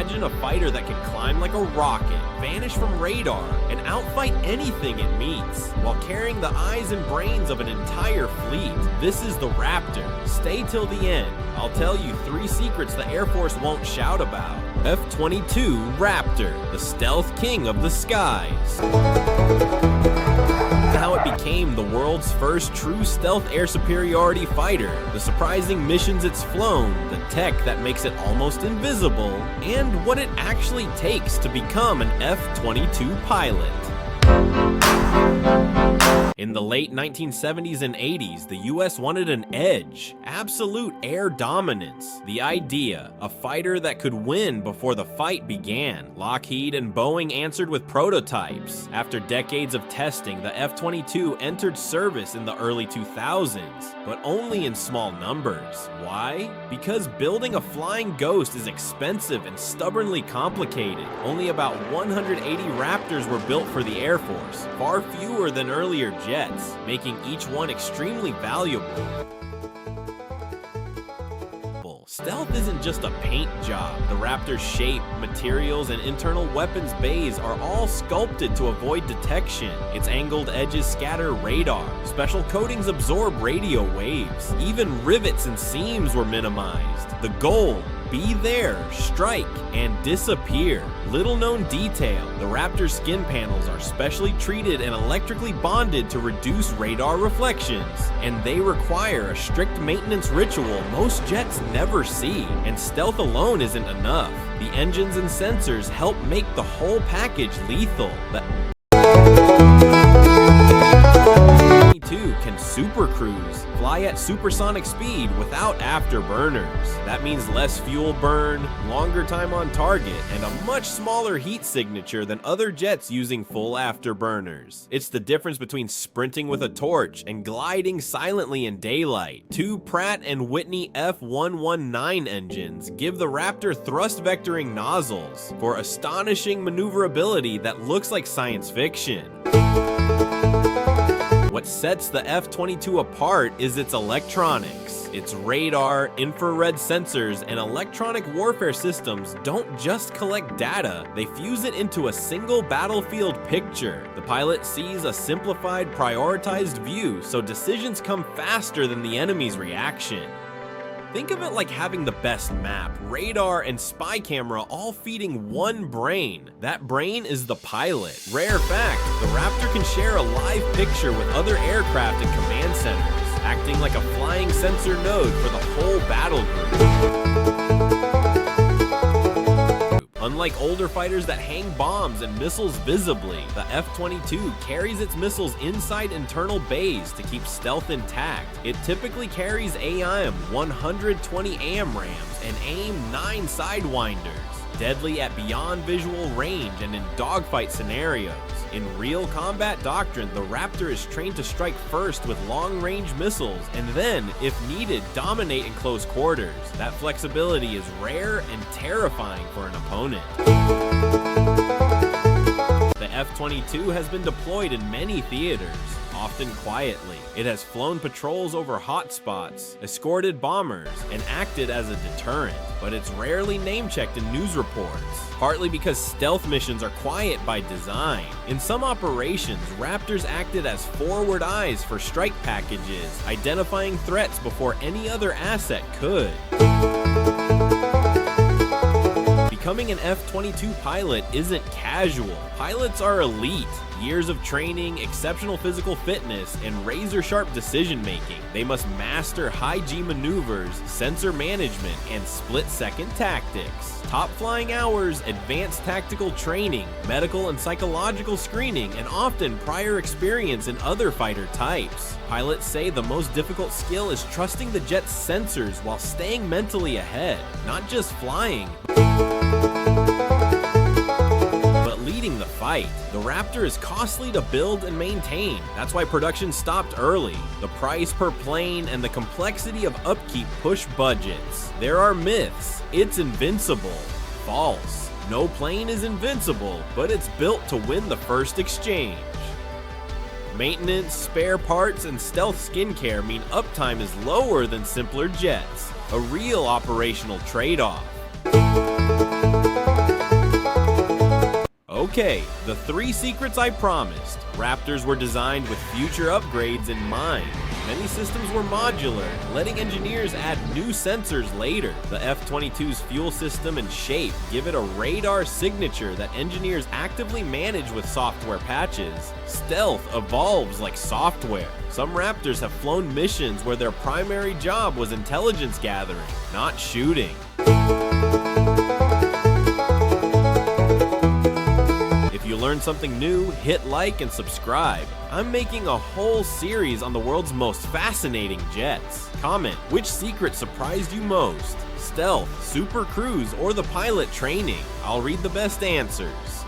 Imagine a fighter that can climb like a rocket, vanish from radar, and outfight anything it meets, while carrying the eyes and brains of an entire fleet. This is the Raptor. Stay till the end. I'll tell you 3 secrets the Air Force won't shout about. F-22 Raptor, the stealth king of the skies. How it became the world's first true stealth air superiority fighter, the surprising missions it's flown, the tech that makes it almost invisible, and what it actually takes to become an F-22 pilot. In the late 1970s and 80s, the US wanted an edge, absolute air dominance. The idea, a fighter that could win before the fight began. Lockheed and Boeing answered with prototypes. After decades of testing, the F-22 entered service in the early 2000s, but only in small numbers. Why? Because building a flying ghost is expensive and stubbornly complicated. Only about 180 Raptors were built for the Air Force, far fewer than earlier jets, making each one extremely valuable. Stealth isn't just a paint job. The Raptor's shape, materials, and internal weapons bays are all sculpted to avoid detection. Its angled edges scatter radar. Special coatings absorb radio waves. Even rivets and seams were minimized. The goal: be there, strike, and disappear. Little known detail, the Raptor's skin panels are specially treated and electrically bonded to reduce radar reflections, and they require a strict maintenance ritual most jets never see. And stealth alone isn't enough. The engines and sensors help make the whole package lethal. The F-22 can super cruise, fly at supersonic speed without afterburners. That means less fuel burn, longer time on target, and a much smaller heat signature than other jets using full afterburners. It's the difference between sprinting with a torch and gliding silently in daylight. 2 Pratt & Whitney F119 engines give the Raptor thrust vectoring nozzles for astonishing maneuverability that looks like science fiction. What sets the F-22 apart is its electronics. Its radar, infrared sensors, and electronic warfare systems don't just collect data, they fuse it into a single battlefield picture. The pilot sees a simplified, prioritized view, so decisions come faster than the enemy's reaction. Think of it like having the best map, radar, and spy camera all feeding one brain. That brain is the pilot. Rare fact, the Raptor can share a live picture with other aircraft and command centers, acting like a flying sensor node for the whole battle group. Unlike older fighters that hang bombs and missiles visibly, the F-22 carries its missiles inside internal bays to keep stealth intact. It typically carries AIM 120 AMRAAMs and AIM 9 Sidewinders, deadly at beyond visual range and in dogfight scenarios. In real combat doctrine, the Raptor is trained to strike first with long-range missiles, and then, if needed, dominate in close quarters. That flexibility is rare and terrifying for an opponent. The F-22 has been deployed in many theaters, often quietly. It has flown patrols over hotspots, escorted bombers, and acted as a deterrent, but it's rarely name-checked in news reports, partly because stealth missions are quiet by design. In some operations, Raptors acted as forward eyes for strike packages, identifying threats before any other asset could. Becoming an F-22 pilot isn't casual. Pilots are elite. Years of training, exceptional physical fitness, and razor-sharp decision-making. They must master high-G maneuvers, sensor management, and split-second tactics. Top flying hours, advanced tactical training, medical and psychological screening, and often prior experience in other fighter types. Pilots say the most difficult skill is trusting the jet's sensors while staying mentally ahead, not just flying, but leading the fight. The Raptor is costly to build and maintain. That's why production stopped early. The price per plane and the complexity of upkeep push budgets. There are myths. It's invincible. False. No plane is invincible, but it's built to win the first exchange. Maintenance, spare parts, and stealth skincare mean uptime is lower than simpler jets. A real operational trade-off. Okay, the 3 secrets I promised. Raptors were designed with future upgrades in mind. Many systems were modular, letting engineers add new sensors later. The F-22's fuel system and shape give it a radar signature that engineers actively manage with software patches. Stealth evolves like software. Some Raptors have flown missions where their primary job was intelligence gathering, not shooting. If you learned something new, hit like and subscribe. I'm making a whole series on the world's most fascinating jets. Comment which secret surprised you most: stealth, super cruise, or the pilot training. I'll read the best answers.